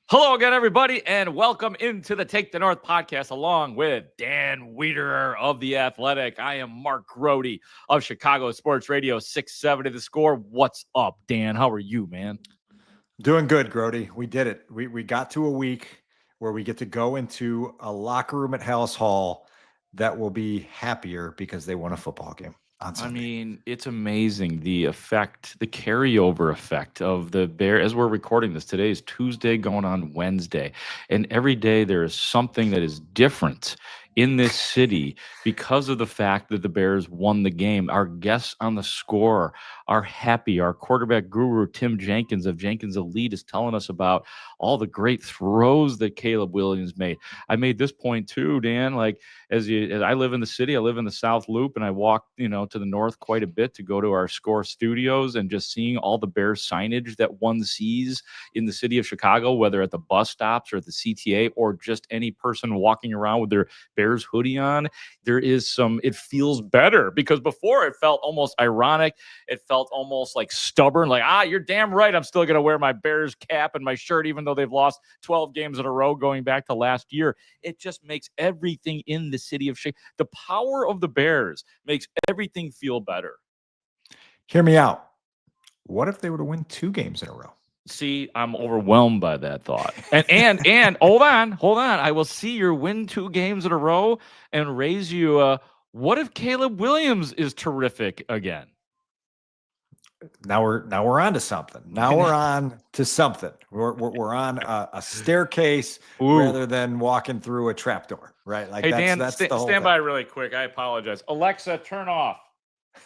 Hello again, everybody, and welcome into the Take the North podcast along with Dan Wiederer of The Athletic. I am Mark Grote of Chicago Sports Radio 670 The Score. What's up, Dan? How are you, man? Doing good, Grote. We did it. We got to a week where we get to go into a locker room at Haugh that will be happier because they won a football game on I Sunday. mean, it's amazing the effect, the carryover effect of the Bear. As we're recording this, today is Tuesday going on Wednesday. And every day there is something that is different in this city because of the fact that the Bears won the game. Our guests on the score are happy. Our quarterback guru, Tim Jenkins of Jenkins Elite, is telling us about all the great throws that Caleb Williams made. I made this point too, Dan, like, as I live in the city, I live in the South Loop, and I walk, to the north quite a bit to go to our Score studios, and just seeing all the Bears signage that one sees in the city of Chicago, whether at the bus stops or at the CTA or just any person walking around with their Bears hoodie on, it feels better, because before it felt almost ironic. It felt almost like stubborn, like, you're damn right, I'm still going to wear my Bears cap and my shirt, even though they've lost 12 games in a row going back to last year. It just makes everything in the city of Chicago, the power of the Bears makes everything feel better. Hear me out. What if they were to win 2 games in a row? See, I'm overwhelmed by that thought. And hold on. I will see your win 2 games in a row and raise you what if Caleb Williams is terrific again? Now we're on to something. We're on to something. We're on a staircase rather than walking through a trapdoor, right? Like, hey, Dan, that's the whole stand thing. By really quick. I apologize. Alexa, turn off.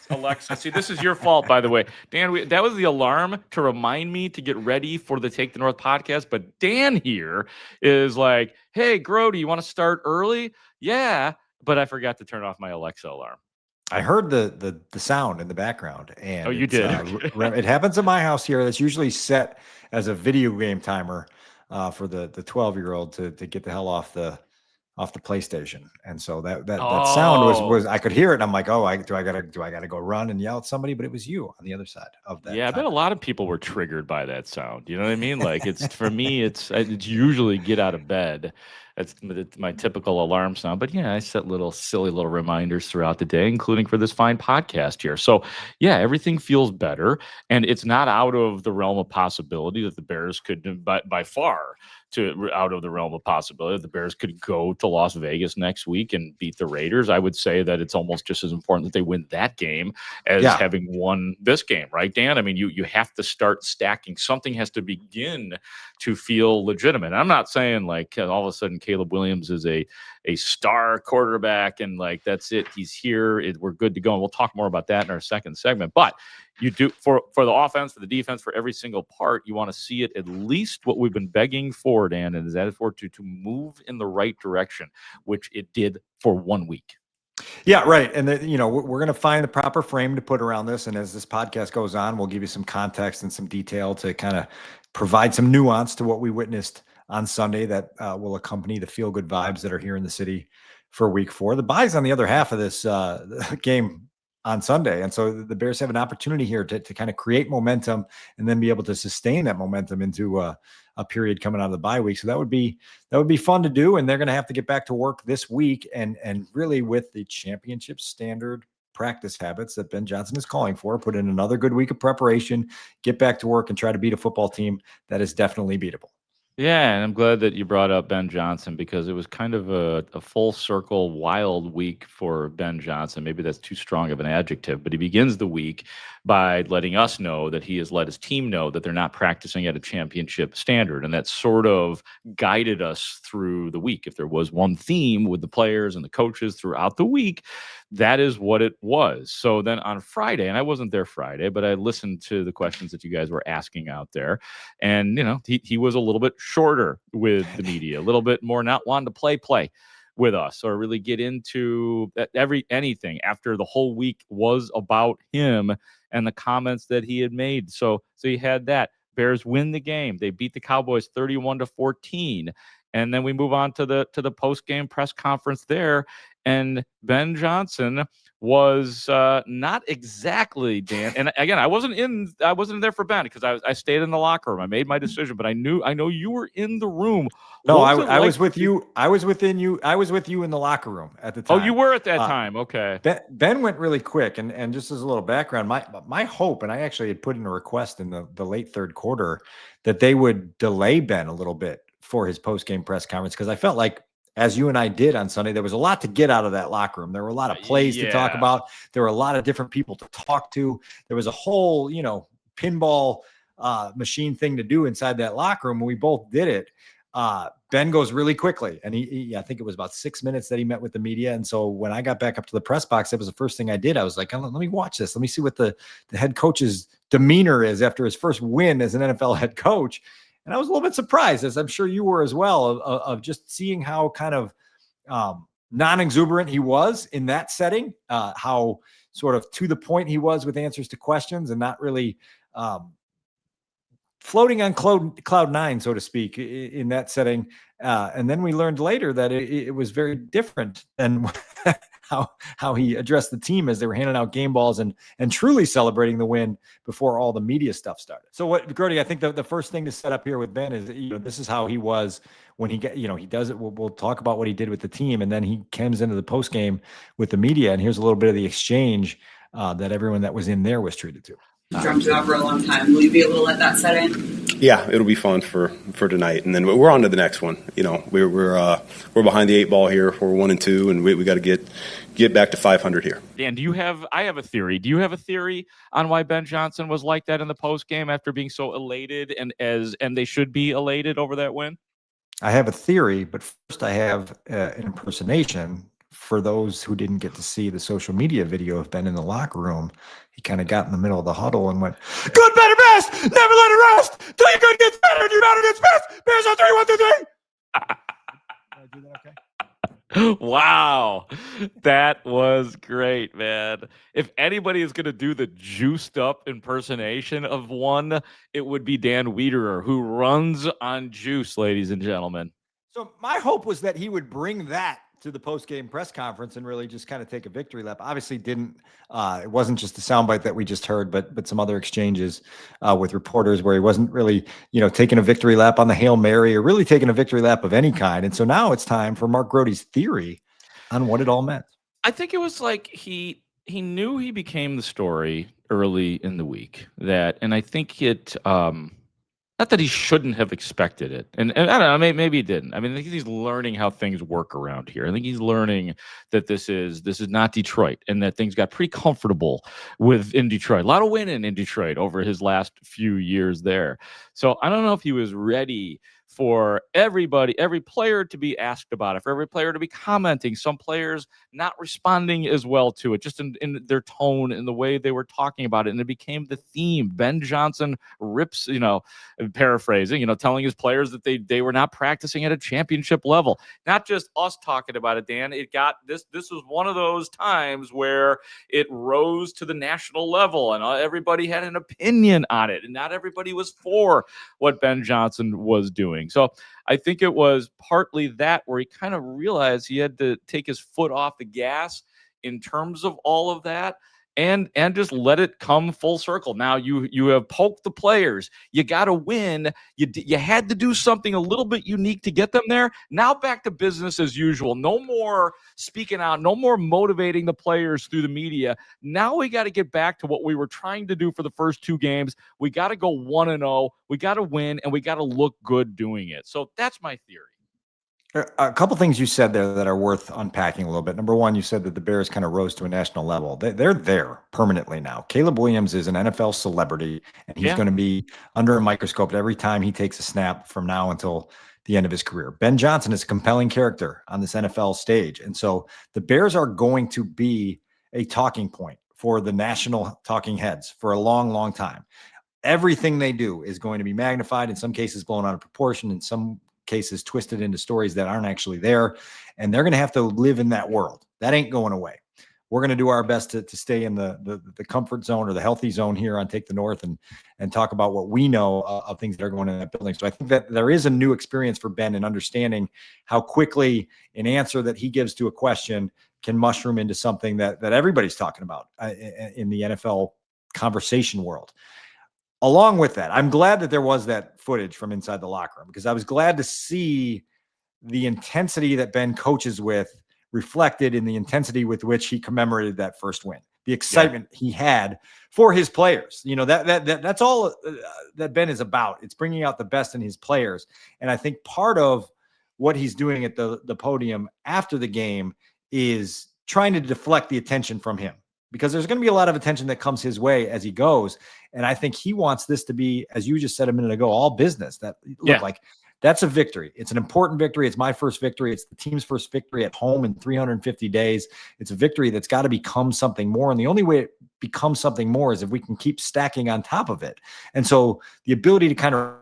Alexa, see, this is your fault, by the way. Dan, that was the alarm to remind me to get ready for the Take the North podcast. But Dan here is like, hey, Grote, you want to start early? Yeah, but I forgot to turn off my Alexa alarm. I heard the sound in the background, and you did. It happens in my house here. That's usually set as a video game timer for the 12-year-old to get the hell off the PlayStation. And so that sound was I could hear it, and I'm like, do I gotta go run and yell at somebody? But it was you on the other side of that. Yeah, I bet a lot of people were triggered by that sound. You know what I mean? Like, it's for me, it's usually get out of bed. That's my typical alarm sound. But yeah, I set silly little reminders throughout the day, including for this fine podcast here. So yeah, everything feels better, and it's not out of the realm of possibility that the Bears could, by far, out of the realm of possibility that the Bears could go to Las Vegas next week and beat the Raiders. I would say that it's almost just as important that they win that game as having won this game, right, Dan? I mean, you have to start stacking. Something has to begin to feel legitimate. I'm not saying like all of a sudden Caleb Williams is a star quarterback and like that's it. He's here. We're good to go. And we'll talk more about that in our second segment. But you do for the offense, for the defense, for every single part, you want to see it at least what we've been begging for, Dan, and that is for it to move in the right direction, which it did for 1 week. Yeah, right. And we're going to find the proper frame to put around this. And as this podcast goes on, we'll give you some context and some detail to kind of provide some nuance to what we witnessed on Sunday that will accompany the feel-good vibes that are here in the city for week 4. The bye's on the other half of this game on Sunday. And so the Bears have an opportunity here to kind of create momentum and then be able to sustain that momentum into a period coming out of the bye week. So that would be fun to do. And they're going to have to get back to work this week and really with the championship standard practice habits that Ben Johnson is calling for, put in another good week of preparation, get back to work and try to beat a football team that is definitely beatable. Yeah, and I'm glad that you brought up Ben Johnson because it was kind of a full circle wild week for Ben Johnson. Maybe that's too strong of an adjective, but he begins the week by letting us know that he has let his team know that they're not practicing at a championship standard. And that sort of guided us through the week. If there was one theme with the players and the coaches throughout the week, that is what it was. So then on Friday, and I wasn't there Friday, but I listened to the questions that you guys were asking out there. And, he was a little bit shorter with the media, a little bit more not wanting to play with us or really get into anything after the whole week was about him and the comments that he had made. So you had that. Bears win the game. They beat the Cowboys 31-14. And then we move on to the post-game press conference there. And Ben Johnson was not exactly, Dan. And again, I wasn't there for Ben because I stayed in the locker room. I made my decision, but I know you were in the room. No, What was it I like was with you. I was with you in the locker room at the Oh, time. you were at that time. Okay. Ben went really quick, and just as a little background, my hope, and I actually had put in a request in the late third quarter that they would delay Ben a little bit for his post game press conference because I felt like, as you and I did on Sunday, there was a lot to get out of that locker room. There were a lot of plays to talk about. There were a lot of different people to talk to. There was a whole, pinball machine thing to do inside that locker room. We both did it. Ben goes really quickly, and I think it was about 6 minutes that he met with the media. And so when I got back up to the press box, that was the first thing I did. I was like, let me watch this. Let me see what the head coach's demeanor is after his first win as an NFL head coach. And I was a little bit surprised, as I'm sure you were as well, of just seeing how kind of non-exuberant he was in that setting, how sort of to the point he was with answers to questions and not really floating on cloud nine, so to speak, in that setting. And then we learned later that it was very different than how he addressed the team as they were handing out game balls and truly celebrating the win before all the media stuff started. So what, Grote, I think the first thing to set up here with Ben is, this is how he was when he he does it. We'll talk about what he did with the team, and then he comes into the post game with the media, and here's a little bit of the exchange that everyone that was in there was treated to. Drummed you out for a long time. Will you be able to let that set in? Yeah, it'll be fun for tonight, and then we're on to the next one. We're behind the 8 ball here. We're 1-2, and we got to get back to 500 here. Dan, I have a theory. Do you have a theory on why Ben Johnson was like that in the post game after being so elated and they should be elated over that win? I have a theory, but first I have an impersonation. For those who didn't get to see the social media video of Ben in the locker room, he kind of got in the middle of the huddle and went, "Good, better, best. Never let it rest. Till your good gets better and your better gets best. Bears on 3, 1, 2, 3." Did I do that okay? Wow. That was great, man. If anybody is going to do the juiced up impersonation of one, it would be Dan Wiederer, who runs on juice, ladies and gentlemen. So my hope was that he would bring that to the post-game press conference and really just kind of take a victory lap. Obviously didn't, it wasn't just the soundbite that we just heard, but some other exchanges with reporters where he wasn't really, taking a victory lap on the Hail Mary or really taking a victory lap of any kind. And so now it's time for Mark Grote's theory on what it all meant. I think it was like he knew he became the story early in the week, and I think it, not that he shouldn't have expected it. And I don't know, maybe he didn't. I mean, I think he's learning how things work around here. I think he's learning that this is not Detroit, and that things got pretty comfortable in Detroit. A lot of winning in Detroit over his last few years there. So I don't know if he was ready for every player to be asked about it, for every player to be commenting, some players not responding as well to it, just in their tone and the way they were talking about it. And it became the theme. Ben Johnson rips, paraphrasing, telling his players that they were not practicing at a championship level. Not just us talking about it, Dan. It got this was one of those times where it rose to the national level and everybody had an opinion on it. And not everybody was for what Ben Johnson was doing. So I think it was partly that where he kind of realized he had to take his foot off the gas in terms of all of that and just let it come full circle. Now you have poked the players. You got to win. You had to do something a little bit unique to get them there. Now back to business as usual. No more speaking out. No more motivating the players through the media. Now we got to get back to what we were trying to do for the first 2 games. We got to go 1-0. We got to win, and we got to look good doing it. So that's my theory. A couple things you said there that are worth unpacking a little bit. Number one, you said that the Bears kind of rose to a national level. They're there permanently now. Caleb Williams is an NFL celebrity, and he's going to be under a microscope every time he takes a snap from now until the end of his career. Ben Johnson is a compelling character on this NFL stage. And so the Bears are going to be a talking point for the national talking heads for a long, long time. Everything they do is going to be magnified, in some cases blown out of proportion, in some cases twisted into stories that aren't actually there. And they're going to have to live in that world. That ain't going away. We're going to do our best to stay in the comfort zone or the healthy zone here on Take the North and talk about what we know of things that are going on in that building. So I think that there is a new experience for Ben in understanding how quickly an answer that he gives to a question can mushroom into something that everybody's talking about in the NFL conversation world. Along with that, I'm glad that there was that footage from inside the locker room, because I was glad to see the intensity that Ben coaches with reflected in the intensity with which he commemorated that first win, the excitement he had for his players. That's all that Ben is about. It's bringing out the best in his players. And I think part of what he's doing at the podium after the game is trying to deflect the attention from him, because there's going to be a lot of attention that comes his way as he goes. And I think he wants this to be, as you just said a minute ago, all business. That look like that's a victory. It's an important victory. It's my first victory. It's the team's first victory at home in 350 days. It's a victory that's got to become something more. And the only way it becomes something more is if we can keep stacking on top of it. And so the ability to kind of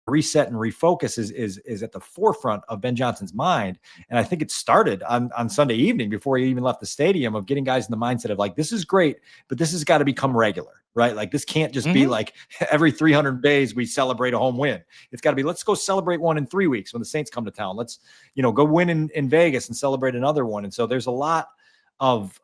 reset and refocus is at the forefront of Ben Johnson's mind. And I think it started on Sunday evening before he even left the stadium, of getting guys in the mindset of like, this is great, but this has got to become regular, right? Like this can't just be like every 300 days we celebrate a home win. It's got to be, let's go celebrate one in 3 weeks when the Saints come to town. Let's, go win in Vegas and celebrate another one. And so there's a lot of,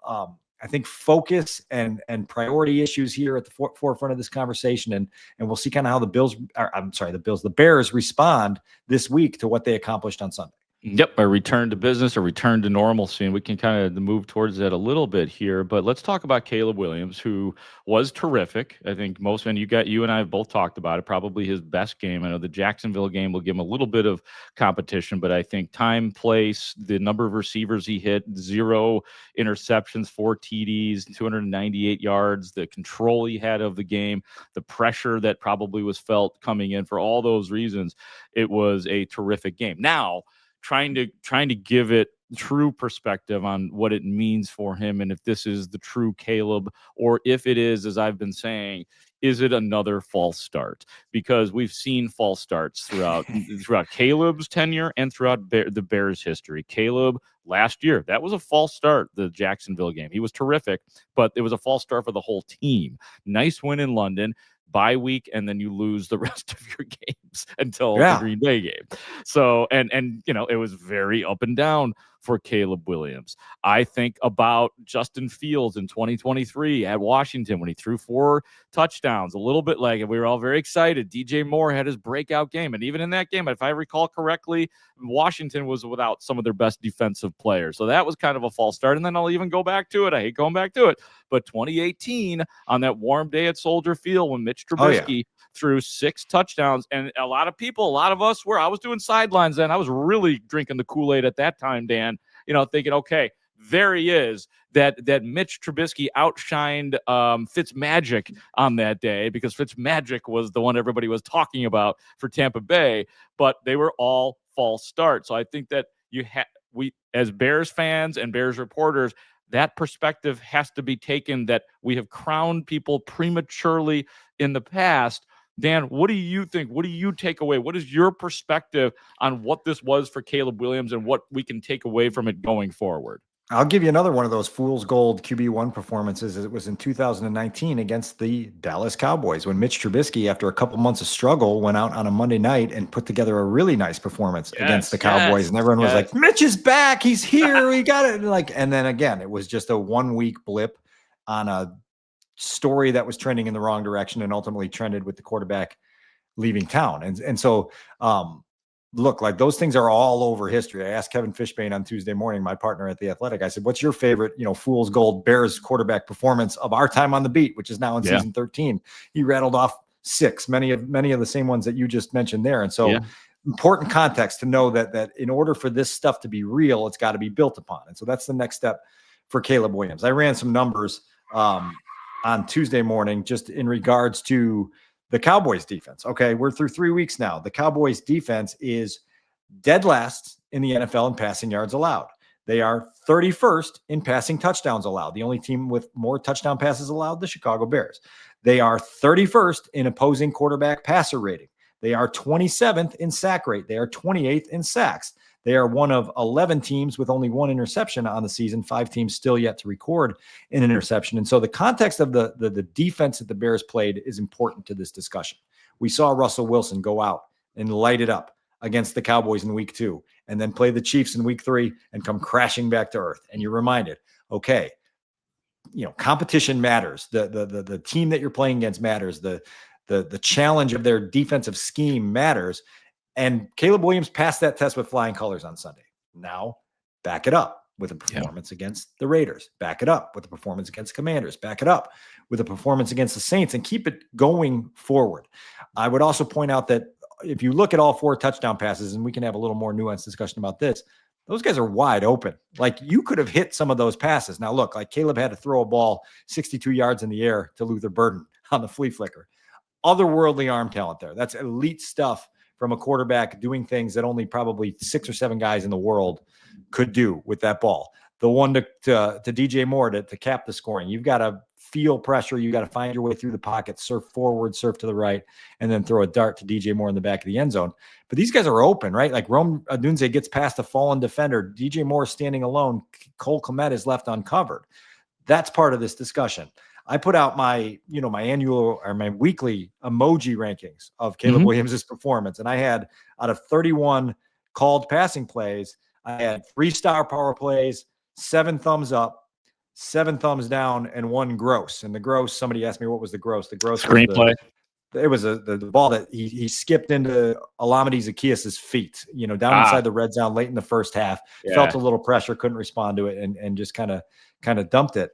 I think, focus and priority issues here at the forefront of this conversation. And we'll see kind of how the Bears respond this week to what they accomplished on Sunday. Yep, a return to business, a return to normalcy, and we can kind of move towards that a little bit here. But let's talk about Caleb Williams, who was terrific. I think you and I have both talked about it, probably his best game. I know the Jacksonville game will give him a little bit of competition, but I think time, place, the number of receivers he hit, 0 interceptions, 4 TDs, 298 yards, the control he had of the game, the pressure that probably was felt coming in, for all those reasons, it was a terrific game. Now, trying to give it true perspective on what it means for him, and if this is the true Caleb, or if it is, as I've been saying, is it another false start? Because we've seen false starts throughout Caleb's tenure and throughout the Bears' history. Caleb last year, that was a false start, the Jacksonville game. He was terrific, but it was a false start for the whole team. Nice win in London, bye week, and then you lose the rest of your games until the Green Bay game. So, and it was very up and down for Caleb Williams. I think about Justin Fields in 2023 at Washington when he threw 4 touchdowns, a little bit like it. We were all very excited. DJ Moore had his breakout game. And even in that game, if I recall correctly, Washington was without some of their best defensive players. So that was kind of a false start. And then I'll even go back to it. I hate going back to it. But 2018, on that warm day at Soldier Field, when Mitch Trubisky threw 6 touchdowns, and a lot of us I was doing sidelines then. I was really drinking the Kool-Aid at that time, Dan, thinking, okay, there he is, that Mitch Trubisky outshined Fitzmagic on that day, because Fitzmagic was the one everybody was talking about for Tampa Bay, but they were all false starts. So I think that we as Bears fans and Bears reporters, that perspective has to be taken, that we have crowned people prematurely in the past. Dan, what do you think? What do you take away? What is your perspective on what this was for Caleb Williams and what we can take away from it going forward? I'll give you another one of those fool's gold QB1 performances. It was in 2019 against the Dallas Cowboys, when Mitch Trubisky, after a couple months of struggle, went out on a Monday night and put together a really nice performance against the Cowboys. And everyone was like, Mitch is back. He's here. We got it. And then again, it was just a 1-week blip on a story that was trending in the wrong direction, and ultimately trended with the quarterback leaving town. And so, look, like those things are all over history. I asked Kevin Fishbane on Tuesday morning, my partner at The Athletic, I said, what's your favorite, fool's gold Bears quarterback performance of our time on the beat, which is now in season 13? He rattled off 6, many of the same ones that you just mentioned there. And so important context to know that in order for this stuff to be real, it's got to be built upon. And so that's the next step for Caleb Williams. I ran some numbers on Tuesday morning, just in regards to the Cowboys defense. Okay, we're through 3 weeks now. The Cowboys defense is dead last in the NFL in passing yards allowed. They are 31st in passing touchdowns allowed. The only team with more touchdown passes allowed, the Chicago Bears. They are 31st in opposing quarterback passer rating. They are 27th in sack rate. They are 28th in sacks. They are one of 11 teams with only 1 interception on the season, 5 teams still yet to record an interception. And so the context of the defense that the Bears played is important to this discussion. We saw Russell Wilson go out and light it up against the Cowboys in week 2, and then play the Chiefs in week 3 and come crashing back to earth. And you're reminded, okay, competition matters. The team that you're playing against matters. The challenge of their defensive scheme matters. And Caleb Williams passed that test with flying colors on Sunday. Now back it up with a performance against the Raiders, back it up with a performance against Commanders, back it up with a performance against the Saints, and keep it going forward. I would also point out that if you look at all 4 touchdown passes, and we can have a little more nuanced discussion about this, those guys are wide open. Like, you could have hit some of those passes. Now look, like Caleb had to throw a ball 62 yards in the air to Luther Burden on the flea flicker. Otherworldly arm talent there. That's elite stuff from a quarterback doing things that only probably 6 or 7 guys in the world could do with that ball. The one to DJ Moore to cap the scoring. You've got to feel pressure. You got to find your way through the pocket, surf forward, surf to the right, and then throw a dart to DJ Moore in the back of the end zone. But these guys are open, right? Like Rome Odunze gets past a fallen defender. DJ Moore standing alone. Cole Kmet is left uncovered. That's part of this discussion. I put out my annual or my weekly emoji rankings of Caleb Williams' performance. And I had, out of 31 called passing plays, I had 3-star power plays, 7 thumbs up, 7 thumbs down, and 1 gross. And the gross, somebody asked me what was the gross. The gross Screenplay. It was the ball that he skipped into Olamide Zaccheaus' feet, down inside the red zone late in the first half. Yeah. Felt a little pressure, couldn't respond to it, and just kind of dumped it.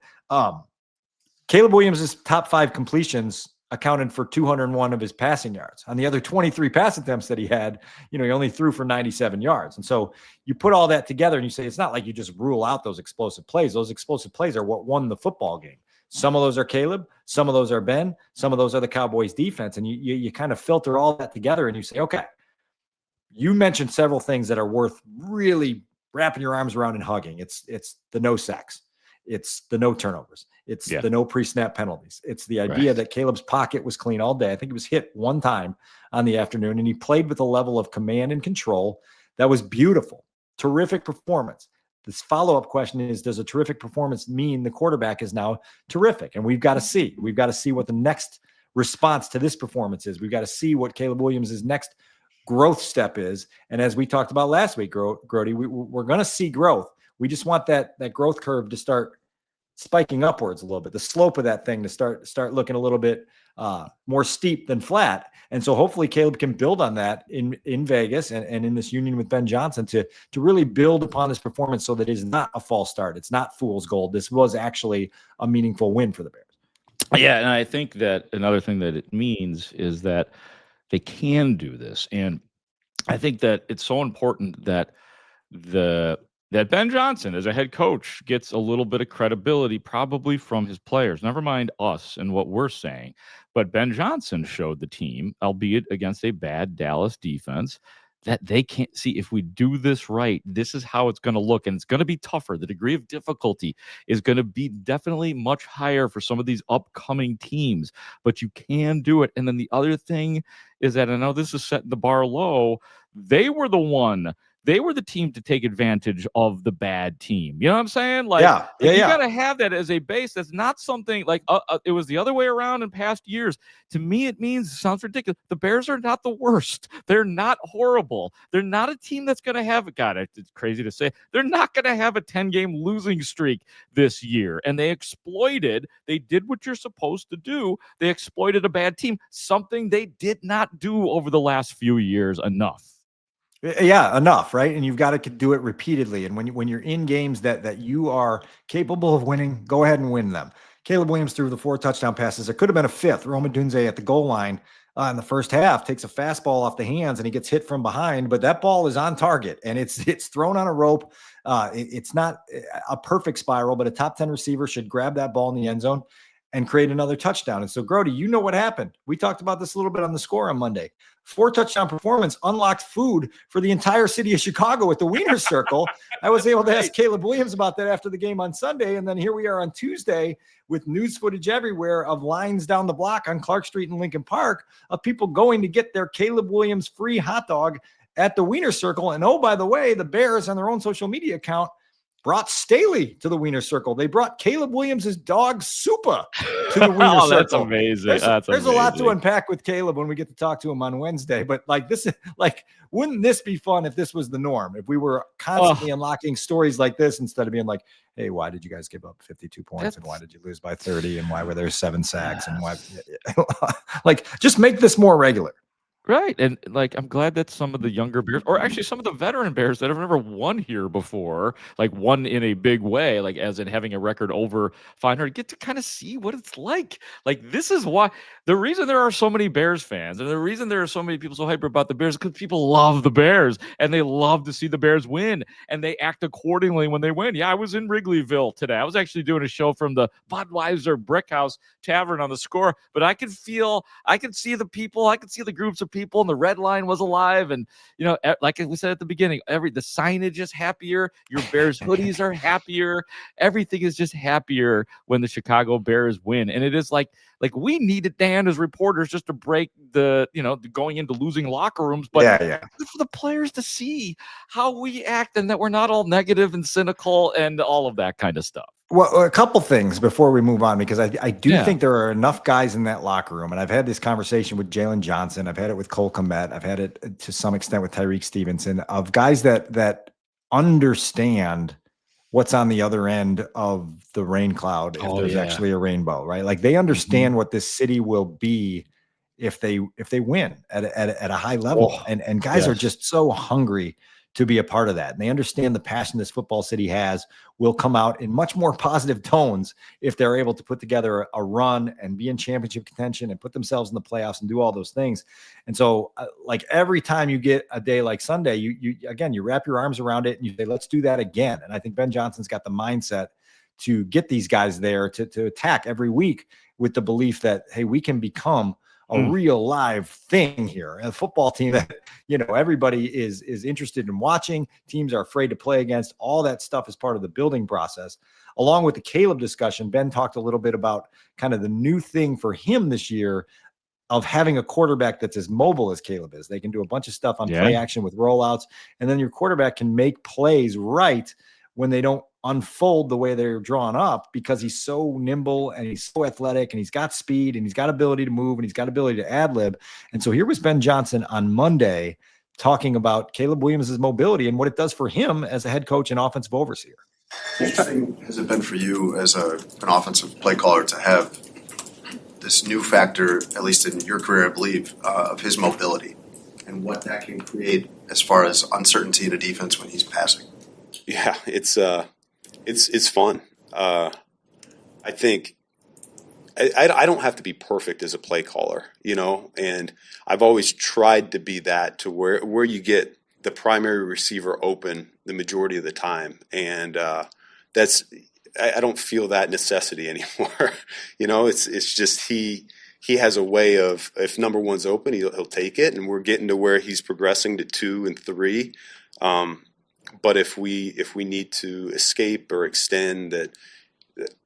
Caleb Williams' top 5 completions accounted for 201 of his passing yards. On the other 23 pass attempts that he had, he only threw for 97 yards. And so you put all that together and you say, it's not like you just rule out those explosive plays. Those explosive plays are what won the football game. Some of those are Caleb, some of those are Ben, some of those are the Cowboys defense. And you kind of filter all that together and you say, okay, you mentioned several things that are worth really wrapping your arms around and hugging. It's the no sacks. It's the no turnovers. It's the no pre-snap penalties. It's the idea that Caleb's pocket was clean all day. I think it was hit 1 time on the afternoon, and he played with a level of command and control that was beautiful. Terrific performance. This follow-up question is, does a terrific performance mean the quarterback is now terrific? And we've got to see. We've got to see what the next response to this performance is. We've got to see what Caleb Williams' next growth step is. And as we talked about last week, Grote, we're going to see growth. We just want that growth curve to start spiking upwards a little bit, the slope of that thing to start looking a little bit more steep than flat. And so hopefully Caleb can build on that in Vegas and in this union with Ben Johnson to really build upon this performance so that it is not a false start. It's not fool's gold. This was actually a meaningful win for the Bears. Yeah, and I think that another thing that it means is that they can do this. And I think that it's so important that that Ben Johnson, as a head coach, gets a little bit of credibility probably from his players. Never mind us and what we're saying. But Ben Johnson showed the team, albeit against a bad Dallas defense, that they can't see if we do this right, this is how it's going to look. And it's going to be tougher. The degree of difficulty is going to be definitely much higher for some of these upcoming teams. But you can do it. And then the other thing is that, I know this is setting the bar low, they were the team to take advantage of the bad team. You know what I'm saying? Like, you got to have that as a base. That's not something like it was the other way around in past years. To me, it sounds ridiculous. The Bears are not the worst. They're not horrible. They're not a team that's going to have, God, it's crazy to say, they're not going to have a 10-game losing streak this year. And they did what you're supposed to do. They exploited a bad team, something they did not do over the last few years enough. Yeah, enough, right? And you've got to do it repeatedly. And when you're in games that you are capable of winning, go ahead and win them. Caleb Williams threw the 4 touchdown passes. There could have been a 5th. Rome Odunze at the goal line in the first half takes a fastball off the hands and he gets hit from behind, but that ball is on target and it's thrown on a rope. It's not a perfect spiral, but a top 10 receiver should grab that ball in the end zone and create another touchdown. And so, Grote, you know what happened. We talked about this a little bit on the Score on Monday. 4 touchdown performance unlocked food for the entire city of Chicago at the Wiener Circle. I was able to ask Caleb Williams about that after the game on Sunday. And then here we are on Tuesday with news footage everywhere of lines down the block on Clark Street in Lincoln Park of people going to get their Caleb Williams free hot dog at the Wiener Circle. And oh, by the way, the Bears on their own social media account brought Staley to the Wiener Circle. They brought Caleb Williams' dog Supa to the Wiener Circle. That's amazing. There's a lot to unpack with Caleb when we get to talk to him on Wednesday. But like this is like, wouldn't this be fun if this was the norm? If we were constantly unlocking stories like this instead of being like, hey, why did you guys give up 52 points and why did you lose by 30 and why were there 7 sacks and why like just make this more regular. Right. And like, I'm glad that some of the younger Bears, or actually some of the veteran Bears that have never won here before, like won in a big way, like as in having a record over 500, get to kind of see what it's like. Like, this is why the reason there are so many Bears fans and the reason there are so many people so hyper about the Bears is because people love the Bears and they love to see the Bears win and they act accordingly when they win. Yeah, I was in Wrigleyville today. I was actually doing a show from the Budweiser Brickhouse Tavern on the Score, but I could see the people, I could see the groups of people, and the red line was alive. And, you know, like we said at the beginning, the signage is happier. Your Bears hoodies are happier. Everything is just happier when the Chicago Bears win. And it is like we needed Dan as reporters just to break the going into losing locker rooms, but for the players to see how we act and that we're not all negative and cynical and all of that kind of stuff. Well, a couple things before we move on, because I do think there are enough guys in that locker room. And I've had this conversation with Jalen Johnson. I've had it with Cole Kmet. I've had it to some extent with Tyreek Stevenson, of guys that understand what's on the other end of the rain cloud if there's actually a rainbow, right? Like they understand what this city will be if they win at a high level. And guys are just so hungry to be a part of that. And they understand the passion this football city has will come out in much more positive tones if they're able to put together a run and be in championship contention and put themselves in the playoffs and do all those things. And so like every time you get a day like Sunday, you wrap your arms around it and you say, let's do that again. And I think Ben Johnson's got the mindset to get these guys there to attack every week with the belief that, hey, we can become a real live thing here. A football team that, everybody is interested in watching. Teams are afraid to play against. All that stuff is part of the building process. Along with the Caleb discussion, Ben talked a little bit about kind of the new thing for him this year of having a quarterback that's as mobile as Caleb is. They can do a bunch of stuff on play action with rollouts, and then your quarterback can make plays right when they don't unfold the way they're drawn up, because he's so nimble and he's so athletic and he's got speed and he's got ability to move and he's got ability to ad lib. And so here was Ben Johnson on Monday talking about Caleb Williams' mobility and what it does for him as a head coach and offensive overseer. How interesting has it been for you as an offensive play caller to have this new factor, at least in your career, I believe, of his mobility and what that can create as far as uncertainty in a defense when he's passing? Yeah, it's fun. I think I don't have to be perfect as a play caller, and I've always tried to be that, to where you get the primary receiver open the majority of the time. And I don't feel that necessity anymore. It's just he has a way of, if number one's open, he'll take it, and we're getting to where he's progressing to 2 and 3. But if we need to escape or extend that,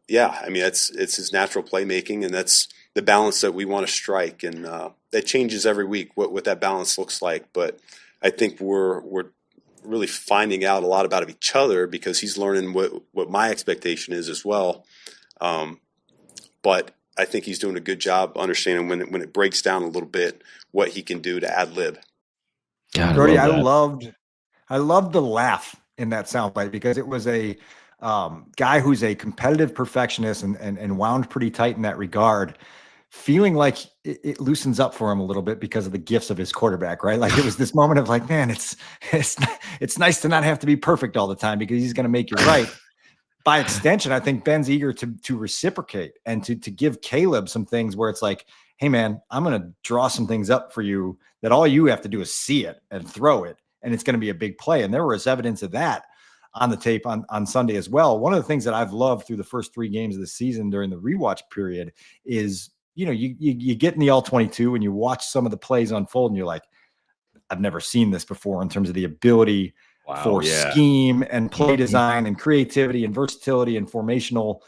it's his natural playmaking, and that's the balance that we want to strike. And that changes every week what that balance looks like. But I think we're really finding out a lot about each other, because he's learning what my expectation is as well. But I think he's doing a good job understanding when it breaks down a little bit what he can do to ad lib. Brody, I loved the laugh in that soundbite, because it was a guy who's a competitive perfectionist and wound pretty tight in that regard, feeling like it loosens up for him a little bit because of the gifts of his quarterback, right? Like it was this moment of like, man, it's nice to not have to be perfect all the time, because he's going to make you right. By extension, I think Ben's eager to reciprocate and to give Caleb some things where it's like, hey man, I'm going to draw some things up for you that all you have to do is see it and throw it, and it's going to be a big play. And there was evidence of that on the tape on Sunday as well. One of the things that I've loved through the first 3 games of the season during the rewatch period is, you get in the all-22 and you watch some of the plays unfold and you're like, I've never seen this before in terms of the ability for scheme and play design and creativity and versatility and formational,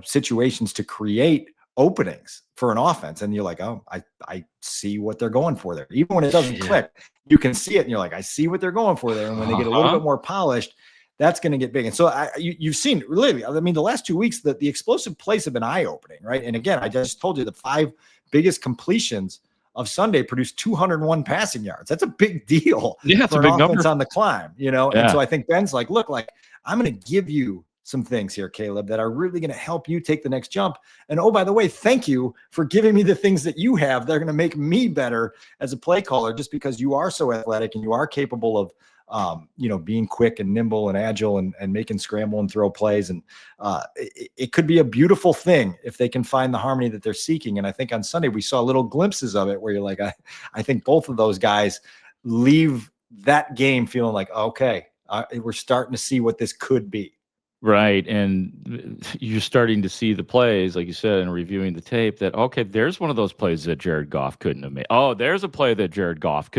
situations to create openings for an offense. And you're like, oh, I see what they're going for there. Even when it doesn't click, you can see it and you're like, I see what they're going for there. And when they get a little bit more polished, that's going to get big. And so you've seen really, I mean, the last 2 weeks that the explosive plays have been eye-opening, right? And again, I just told you the 5 biggest completions of Sunday produced 201 passing yards. That's a big deal for an offense on the climb, you know? Yeah. And so I think Ben's like, look, like I'm going to give you some things here, Caleb, that are really going to help you take the next jump. And oh, by the way, thank you for giving me the things that you have. They're going to make me better as a play caller, just because you are so athletic and you are capable of, being quick and nimble and agile and making scramble and throw plays. And it could be a beautiful thing if they can find the harmony that they're seeking. And I think on Sunday we saw little glimpses of it where you're like, I think both of those guys leave that game feeling like, okay, we're starting to see what this could be. Right. And you're starting to see the plays, like you said, and reviewing the tape that, okay, there's one of those plays that Jared Goff couldn't have made. Oh, there's a play that Jared Goff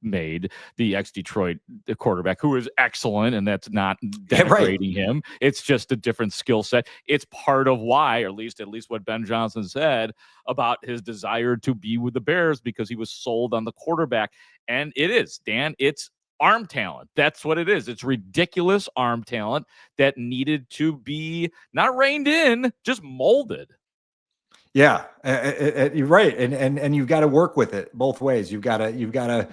made, the ex-Detroit quarterback, who is excellent, and that's not denigrating him. It's just a different skill set. It's part of why, or at least what Ben Johnson said about his desire to be with the Bears, because he was sold on the quarterback. And it is, Dan, it's arm talent. That's what it is. It's ridiculous arm talent that needed to be not reined in, just molded. Yeah, you're right. And you've got to work with it both ways. You've got to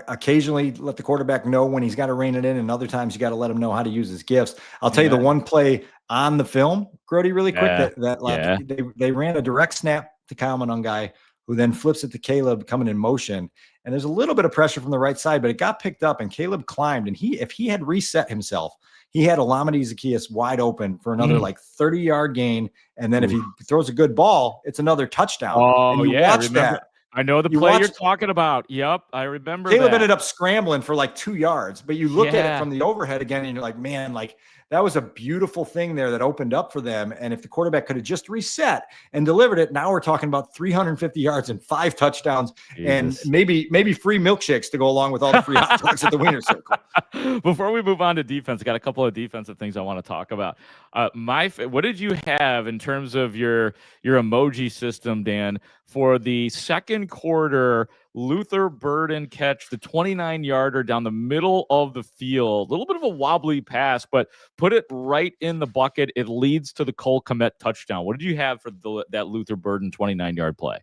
occasionally let the quarterback know when he's got to rein it in, and other times you got to let him know how to use his gifts. I'll tell you the one play on the film, Grote, really quick, they ran a direct snap to Kyle Monungai, who then flips it to Caleb coming in motion. And there's a little bit of pressure from the right side, but it got picked up and Caleb climbed. And if he had reset himself, he had Olamide Zaccheaus wide open for another 30-yard gain. And then if he throws a good ball, it's another touchdown. Oh, and you watch that. I know the play you're talking about. Yep, I remember Caleb ended up scrambling for like 2 yards, but you look at it from the overhead again and you're like, man, like that was a beautiful thing there that opened up for them. And if the quarterback could have just reset and delivered it, now we're talking about 350 yards and 5 touchdowns and maybe free milkshakes to go along with all the free hot dogs at the Wiener Circle. Before we move on to defense, I got a couple of defensive things I want to talk about. What did you have in terms of your emoji system, Dan, for the second quarter Luther Burden catch, the 29-yarder down the middle of the field? A little bit of a wobbly pass, but put it right in the bucket. It leads to the Cole Kmet touchdown. What did you have for that Luther Burden 29-yard play?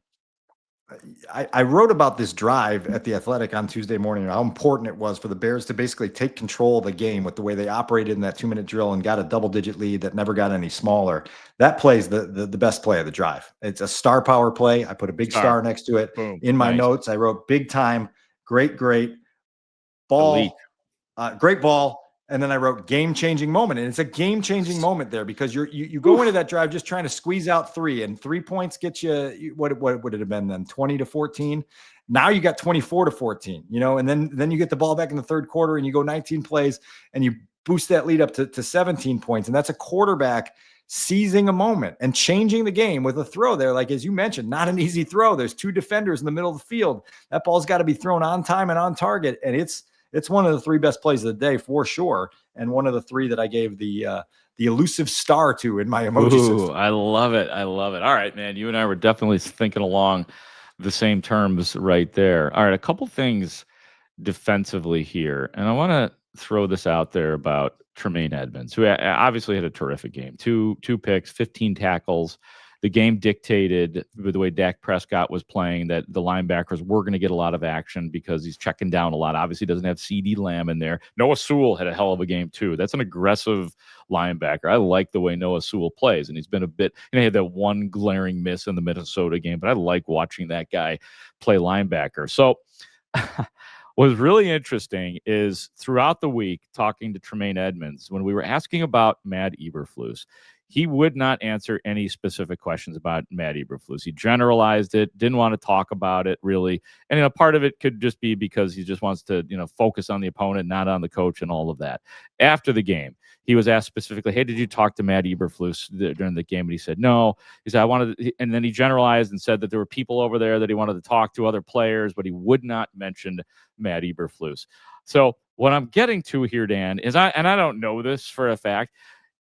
I wrote about this drive at The Athletic on Tuesday morning, how important it was for the Bears to basically take control of the game with the way they operated in that 2-minute drill and got a double-digit lead that never got any smaller. That play is the best play of the drive. It's a star power play. I put a big star next to it. Boom. In my notes. I wrote big time, great ball, great ball. And then I wrote game-changing moment. And it's a game-changing moment there because you go into that drive just trying to squeeze out 3, and 3 points get you, what would it have been then? 20-14. Now you got 24-14, and then you get the ball back in the third quarter and you go 19 plays and you boost that lead up to 17 points. And that's a quarterback seizing a moment and changing the game with a throw there. Like, as you mentioned, not an easy throw. There's 2 defenders in the middle of the field. That ball's got to be thrown on time and on target. And it's one of the 3 best plays of the day for sure. And one of the 3 that I gave the elusive star to in my emoji system. I love it. I love it. All right, man. You and I were definitely thinking along the same terms right there. All right. A couple things defensively here. And I want to throw this out there about Tremaine Edmonds, who obviously had a terrific game. Two picks, 15 tackles. The game dictated, with the way Dak Prescott was playing, that the linebackers were going to get a lot of action because he's checking down a lot. Obviously, doesn't have CeeDee Lamb in there. Noah Sewell had a hell of a game, too. That's an aggressive linebacker. I like the way Noah Sewell plays, and he's been a bit, he had that one glaring miss in the Minnesota game, but I like watching that guy play linebacker. So what's really interesting is throughout the week, talking to Tremaine Edmonds, when we were asking about Matt Eberflus, he would not answer any specific questions about Matt Eberflus. He generalized it, didn't want to talk about it really. And part of it could just be because he just wants to, focus on the opponent, not on the coach and all of that. After the game, he was asked specifically, hey, did you talk to Matt Eberflus during the game? And he said, no. He said, and then he generalized and said that there were people over there that he wanted to talk to, other players, but he would not mention Matt Eberflus. So what I'm getting to here, Dan, is I don't know this for a fact.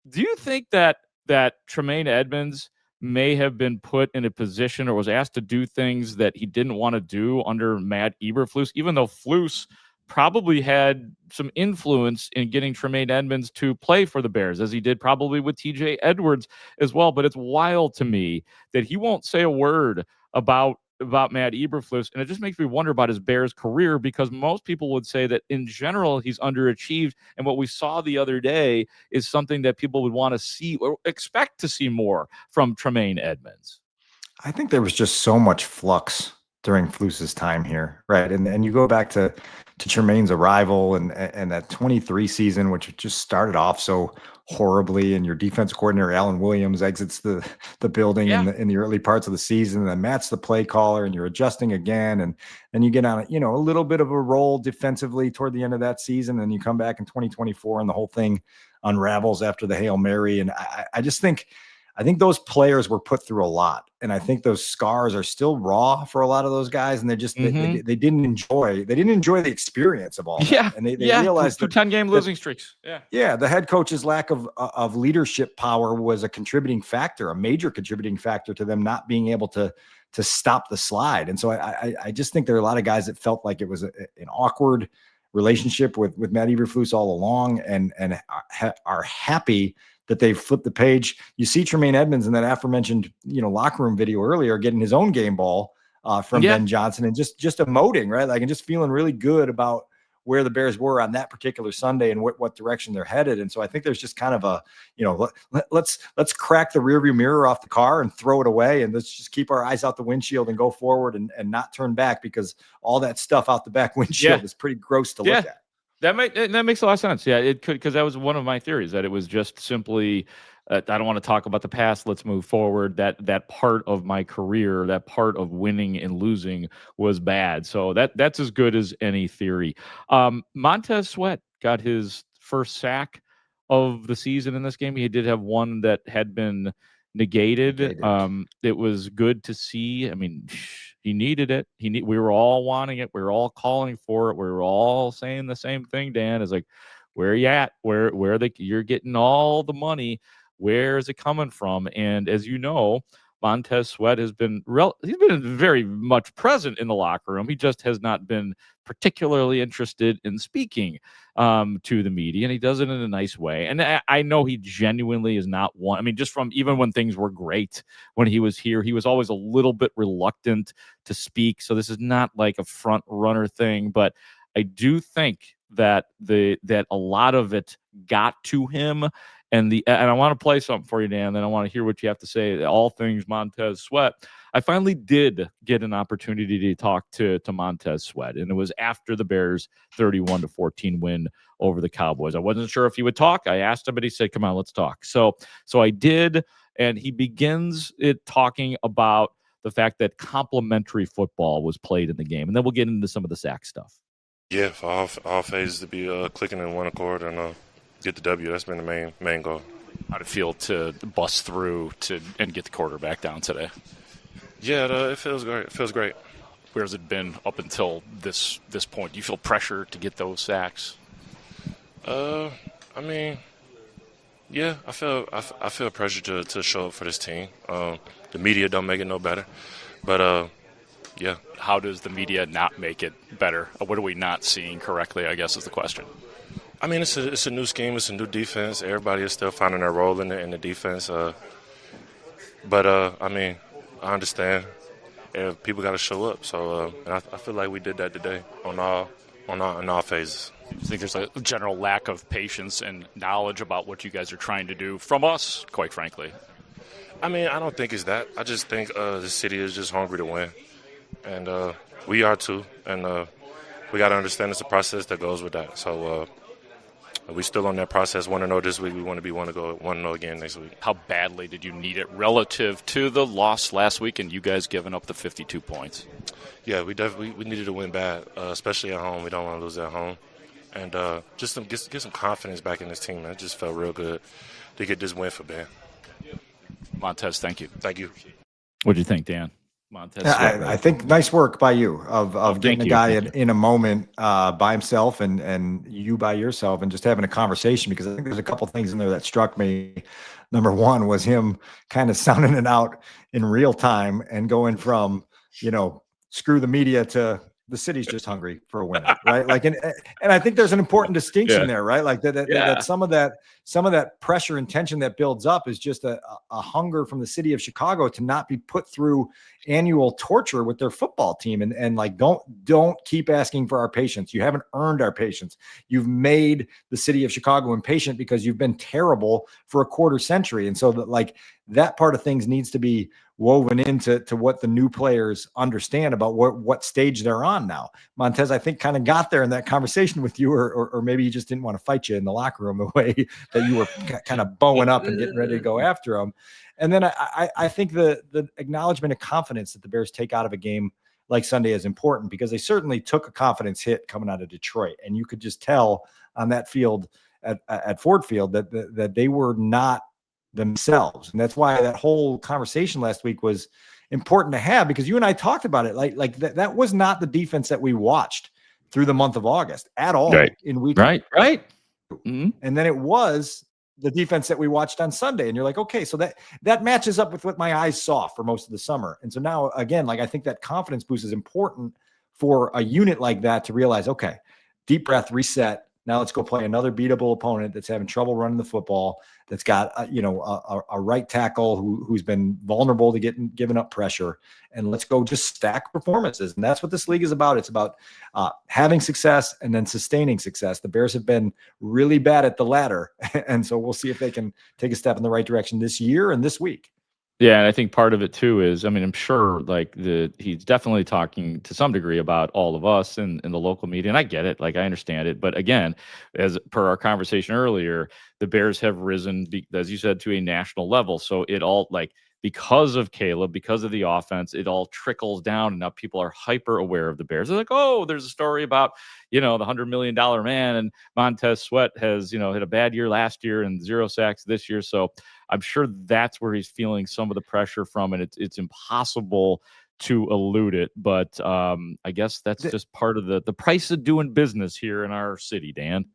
Do you think that Tremaine Edmonds may have been put in a position or was asked to do things that he didn't want to do under Matt Eberflus, even though Flus probably had some influence in getting Tremaine Edmonds to play for the Bears, as he did probably with TJ Edwards as well. But it's wild to me that he won't say a word about Matt Eberflus, and it just makes me wonder about his Bears career, because most people would say that in general he's underachieved, and what we saw the other day is something that people would want to see or expect to see more from Tremaine Edmonds. I think there was just so much flux during Flus's time here, right? And you go back to Tremaine's arrival and that 23 season, which just started off so horribly, and your defense coordinator Alan Williams exits the building in the early parts of the season, and then Matt's the play caller, and you're adjusting again, and then you get on a little bit of a roll defensively toward the end of that season, and you come back in 2024 and the whole thing unravels after the Hail Mary. And I think those players were put through a lot, and I think those scars are still raw for a lot of those guys, and they're just they didn't enjoy the experience of all that. And they realized that 10-game losing streaks. The head coach's lack of leadership power was a contributing factor, a major contributing factor to them not being able to stop the slide. And so I just think there are a lot of guys that felt like it was an awkward relationship with Matt Eberflus all along, and are happy that they've flipped the page. You see Tremaine Edmonds in that aforementioned, locker room video earlier, getting his own game ball from Ben Johnson, and just emoting, right? Like, and just feeling really good about where the Bears were on that particular Sunday and what direction they're headed. And so I think there's just kind of a, let's crack the rearview mirror off the car and throw it away, and let's just keep our eyes out the windshield and go forward and not turn back, because all that stuff out the back windshield is pretty gross to look at. That makes a lot of sense. Yeah, it could, because that was one of my theories, that it was just simply, I don't want to talk about the past. Let's move forward. That part of my career, that part of winning and losing, was bad. So that's as good as any theory. Montez Sweat got his first sack of the season in this game. He did have one that had been negated. It was good to see. I mean, he needed it. We were all wanting it. We were all calling for it. We were all saying the same thing, Dan. Is like, where are you at? Where you're getting all the money. Where is it coming from? And as you know, Montez Sweat has been he's been very much present in the locker room. He just has not been particularly interested in speaking to the media, and he does it in a nice way. And I know he genuinely is not one. I mean, just from even when things were great, when he was here, he was always a little bit reluctant to speak. So this is not like a front runner thing, but I do think that that a lot of it got to him. And I want to play something for you, Dan, then I want to hear what you have to say. All things Montez Sweat. I finally did get an opportunity to talk to Montez Sweat, and it was after the Bears' 31-14 win over the Cowboys. I wasn't sure if he would talk. I asked him, but he said, "Come on, let's talk." So I did, and he begins it talking about the fact that complimentary football was played in the game, and then we'll get into some of the sack stuff. Yeah, for all phases to be clicking in one accord and get the W. That's been the main goal. How'd it feel to bust through and get the quarterback down today? Yeah, it feels great. It feels great. Where has it been up until this point? Do you feel pressure to get those sacks? I mean, yeah, I feel pressure to show up for this team. The media don't make it no better, but yeah. How does the media not make it better? What are we not seeing correctly, I guess, is the question. I mean, it's a new scheme. It's a new defense. Everybody is still finding their role in the defense. But I mean, I understand. People got to show up. So and I feel like we did that today in all phases. Do you think there's a general lack of patience and knowledge about what you guys are trying to do from us, quite frankly? I mean, I don't think it's that. I just think the city is just hungry to win. And we are too. And we got to understand it's a process that goes with that. So we're still on that process. 1-0 this week. We want to be 1-0 again next week. How badly did you need it relative to the loss last week and you guys giving up the 52 points? Yeah, we needed to win bad, especially at home. We don't want to lose at home. And just get some confidence back in this team. It just felt real good to get this win for Ben. Montez, thank you. Thank you. What do you think, Dan? Montez. I think nice work by you of getting a guy in a moment by himself and you by yourself and just having a conversation, because I think there's a couple things in there that struck me. Number one was him kind of sounding it out in real time and going from, screw the media to the city's just hungry for a winner, right? Like, and I think there's an important distinction there, right? Like that some of that pressure and tension that builds up is just a hunger from the city of Chicago to not be put through annual torture with their football team. And like, don't keep asking for our patience. You haven't earned our patience. You've made the city of Chicago impatient because you've been terrible for a quarter century. And so that part of things needs to be woven into what the new players understand about what stage they're on now. Montez, I think, kind of got there in that conversation with you, or maybe he just didn't want to fight you in the locker room the way that you were kind of bowing up and getting ready to go after him. And then I think the acknowledgement of confidence that the Bears take out of a game like Sunday is important, because they certainly took a confidence hit coming out of Detroit. And you could just tell on that field at Ford Field that they were not themselves. And that's why that whole conversation last week was important to have, because you and I talked about it. Like that was not the defense that we watched through the month of August at all in week. Right. Mm-hmm. And then it was the defense that we watched on Sunday. And you're like, okay, so that matches up with what my eyes saw for most of the summer. And so now, again, like, I think that confidence boost is important for a unit like that to realize, okay, deep breath, reset. Now let's go play another beatable opponent that's having trouble running the football, that's got a right tackle who's been vulnerable to giving up pressure, and let's go just stack performances. And that's what this league is about. It's about having success and then sustaining success. The Bears have been really bad at the latter, and so we'll see if they can take a step in the right direction this year and this week. Yeah, and I think part of it too is, I mean, I'm sure like he's definitely talking to some degree about all of us in the local media, and I get it, like I understand it. But again, as per our conversation earlier, the Bears have risen, as you said, to a national level. So it all, like, because of Caleb, because of the offense, it all trickles down, and now people are hyper aware of the Bears. They're like, oh, there's a story about, the $100 million man, and Montez Sweat has, hit a bad year last year and 0 sacks this year. So I'm sure that's where he's feeling some of the pressure from, and it's impossible to elude it. But I guess that's just part of the price of doing business here in our city, Dan.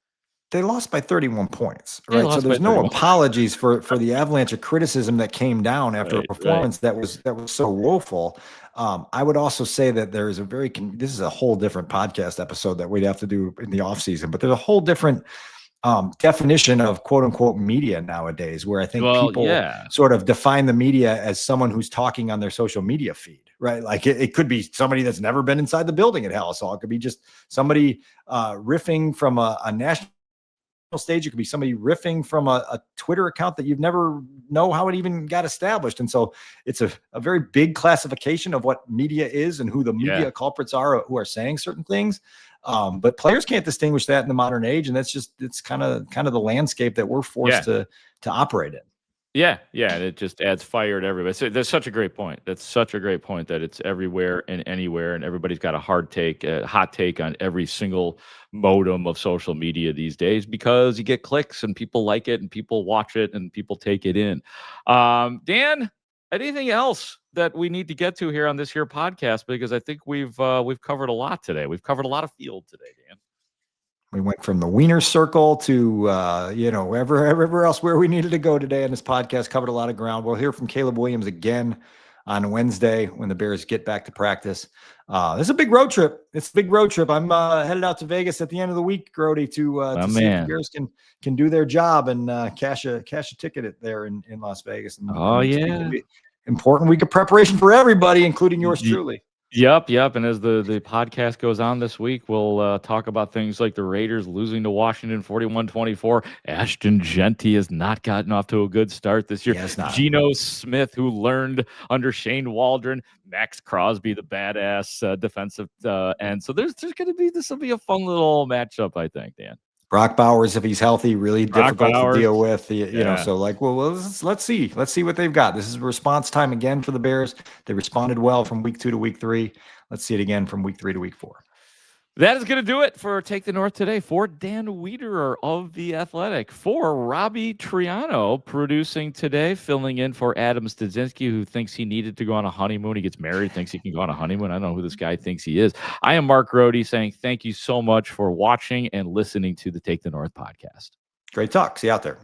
They lost by 31 points, right? So there's no apologies for the avalanche of criticism that came down after a performance that was so woeful. I would also say that there is this is a whole different podcast episode that we'd have to do in the off season, but there's a whole different definition of quote unquote media nowadays, where I think people sort of define the media as someone who's talking on their social media feed, right? Like it could be somebody that's never been inside the building at Hallisall. It could be just somebody riffing from a national stage. It could be somebody riffing from a Twitter account that you've never know how it even got established. And so it's a very big classification of what media is and who the media culprits are who are saying certain things. But players can't distinguish that in the modern age. And it's kind of the landscape that we're forced to operate in. Yeah, and it just adds fire to everybody. So that's such a great point. That's such a great point, that it's everywhere and anywhere, and everybody's got a hot take on every single modem of social media these days, because you get clicks and people like it and people watch it and people take it in. Dan, anything else that we need to get to here on this here podcast? Because I think we've covered a lot today. We've covered a lot of field today, Dan. We went from the Wiener Circle to, wherever else where we needed to go today on this podcast. Covered a lot of ground. We'll hear from Caleb Williams again on Wednesday when the Bears get back to practice. This is a big road trip. It's a big road trip. I'm headed out to Vegas at the end of the week, Grote, to see if the Bears can do their job and cash a ticket there in Las Vegas. And, important week of preparation for everybody, including yours truly. Yep. And as the podcast goes on this week, we'll talk about things like the Raiders losing to Washington 41-24. Ashton Genty has not gotten off to a good start this year. Geno Smith, who learned under Shane Waldron. Max Crosby, the badass defensive end. So this will be a fun little matchup, I think, Dan. Brock Bowers, if he's healthy, really difficult to deal with. So let's see what they've got. This is response time again for the Bears. They responded well from week 2 to week 3. Let's see it again from week 3 to week 4. That is going to do it for Take the North today. For Dan Wiederer of The Athletic, for Robbie Triano producing today, filling in for Adam Stadzinski, who thinks he needed to go on a honeymoon. He gets married, thinks he can go on a honeymoon. I don't know who this guy thinks he is. I am Mark Grote, saying thank you so much for watching and listening to the Take the North podcast. Great talk. See you out there.